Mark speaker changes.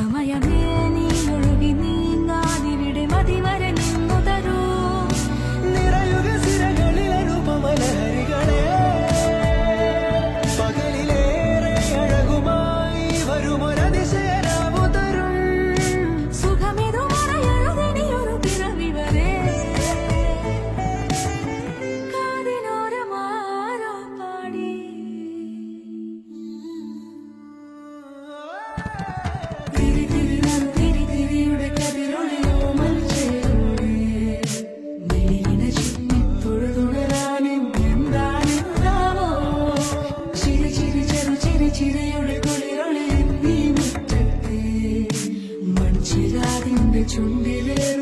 Speaker 1: സമയമേ നീ ഒഴുകി നീങ്ങാതിവിടെ മതിവരെ നിന്നു തരൂ.
Speaker 2: നിറയുക സിരകളിൽ അനുപമലഹരികളെ, പകലിലേറെ അഴകുമായി വരുമൊരതിശയരാവു തരും.
Speaker 1: സുഖമിതു മറയഴുതിനിയൊരു പിറവി വരെ കാതിനോരമാരോ പാടി. തിരിതിരിയുടെ കതിരൊളിയോ മൽച്ചേരോടെ മിഴിയിണ ചിമ്മിത്തൊഴുതുണരാനും എന്താണെന്താവോ. ചിരിയുടെ കുളിരൊളിയും നീ മുറ്റത്തെ മൺചിരാതിന്റെ ചുണ്ടിലേറും